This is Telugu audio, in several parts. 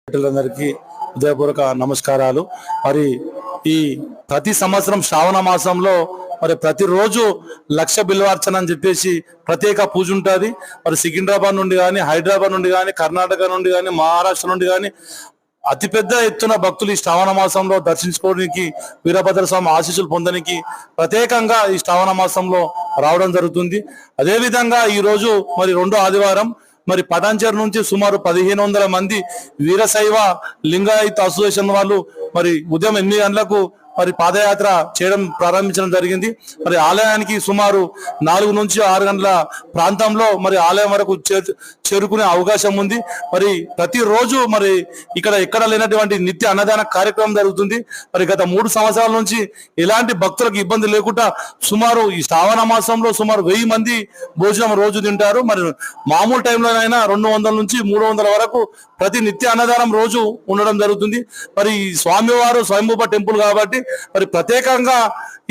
అందరికీ హృదయపూర్వక నమస్కారాలు. మరి ఈ ప్రతి సంవత్సరం శ్రావణ మాసంలో మరి ప్రతిరోజు లక్ష బిల్వార్చన అని చెప్పేసి ప్రత్యేక పూజ ఉంటుంది. మరి సికింద్రాబాద్ నుండి కానీ, హైదరాబాద్ నుండి కానీ, కర్ణాటక నుండి కానీ, మహారాష్ట్ర నుండి కానీ అతిపెద్ద ఎత్తున భక్తులు ఈ శ్రావణ మాసంలో దర్శించుకోవడానికి, వీరభద్ర స్వామి ఆశీస్సులు పొందడానికి ప్రత్యేకంగా ఈ శ్రావణ మాసంలో రావడం జరుగుతుంది. అదేవిధంగా ఈ రోజు మరి రెండో ఆదివారం మరి పటాన్చేరు నుంచి సుమారు 1500 మంది వీరశైవ లింగాయత్ అసోసియేషన్ వాళ్ళు మరి ఉదయం 8 గంటలకు మరి పాదయాత్ర చేయడం ప్రారంభించడం జరిగింది. మరి ఆలయానికి సుమారు 4 నుంచి 6 గంటల ప్రాంతంలో మరి ఆలయం వరకు చేరుకునే అవకాశం ఉంది. మరి ప్రతిరోజు మరి ఇక్కడ ఎక్కడ లేనటువంటి నిత్య అన్నదాన కార్యక్రమం జరుగుతుంది. మరి గత 3 సంవత్సరాల నుంచి ఎలాంటి భక్తులకు ఇబ్బంది లేకుండా సుమారు ఈ శ్రావణ మాసంలో సుమారు 1000 మంది భోజనం రోజు తింటారు. మరి మామూలు టైంలోనైనా 200 నుంచి 300 వరకు ప్రతి నిత్య అన్నదానం రోజు ఉండడం జరుగుతుంది. మరి స్వామివారు స్వయంభూప టెంపుల్ కాబట్టి మరి ప్రత్యేకంగా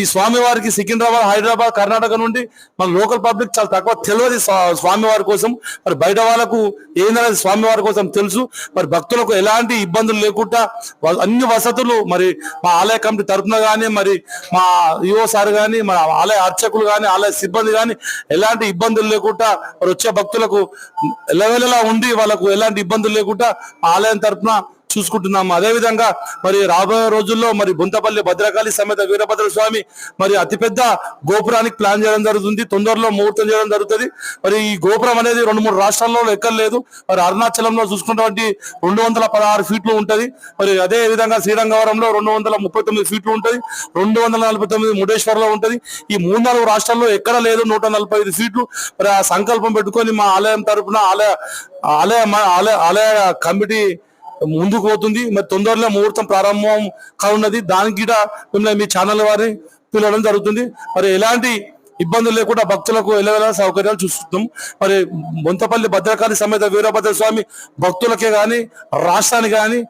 ఈ స్వామివారికి సికింద్రాబాద్, హైదరాబాద్, కర్ణాటక నుండి మన లోకల్ పబ్లిక్ చాలా తక్కువ తెలియదు స్వామివారి కోసం. మరి బయట వాళ్ళకు ఏందనేది స్వామివారి కోసం తెలుసు. మరి భక్తులకు ఎలాంటి ఇబ్బందులు లేకుండా అన్ని వసతులు మరి మా ఆలయ కమిటీ తరఫున కానీ, మరి మా ఈఓ సార్ కానీ, మన ఆలయ అర్చకులు కానీ, ఆలయ సిబ్బంది కానీ ఎలాంటి ఇబ్బందులు లేకుండా మరి వచ్చే భక్తులకు ఎల్లవెల్లలా ఉండి వాళ్ళకు ఎలాంటి ఇబ్బందులు లేకుండా ఆలయం తరఫున చూసుకుంటున్నాము. అదేవిధంగా మరి రాబోయే రోజుల్లో మరి బొంతపల్లి భద్రకాళి సమేత వీరభద్ర స్వామి మరి అతిపెద్ద గోపురానికి ప్లాన్ చేయడం జరుగుతుంది. తొందరలో ముహూర్తం చేయడం జరుగుతుంది. మరి ఈ గోపురం అనేది 2-3 రాష్ట్రాల్లో ఎక్కర్లేదు. మరి అరుణాచలంలో చూసుకున్నటువంటి 216 ఫీట్లు ఉంటది. మరి అదే విధంగా శ్రీరంగవరంలో 239 ఫీట్లు ఉంటది. 249 ముడేశ్వర్లో ఉంటది. ఈ 3-4 రాష్ట్రాల్లో ఎక్కడ లేదు 145 ఫీట్లు. మరి ఆ సంకల్పం పెట్టుకొని మా ఆలయం తరఫున ఆలయ కమిటీ ముందుకు పోతుంది. మరి తొందరలో ముహూర్తం ప్రారంభం కానున్నది. దానికి కూడా మిమ్మల్ని మీ ఛానల్ వారిని పిలవడం జరుగుతుంది. మరి ఎలాంటి ఇబ్బందులు లేకుండా భక్తులకు ఎల్లవేళ సౌకర్యాలు చూస్తున్నాం. మరి బొంతపల్లి భద్రకాళి సమేత వీరభద్ర స్వామి భక్తులకే గాని, రాష్ట్రానికి కానీ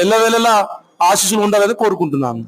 ఎల్లవేళలా ఆశీస్సులు ఉండాలని కోరుకుంటున్నాను.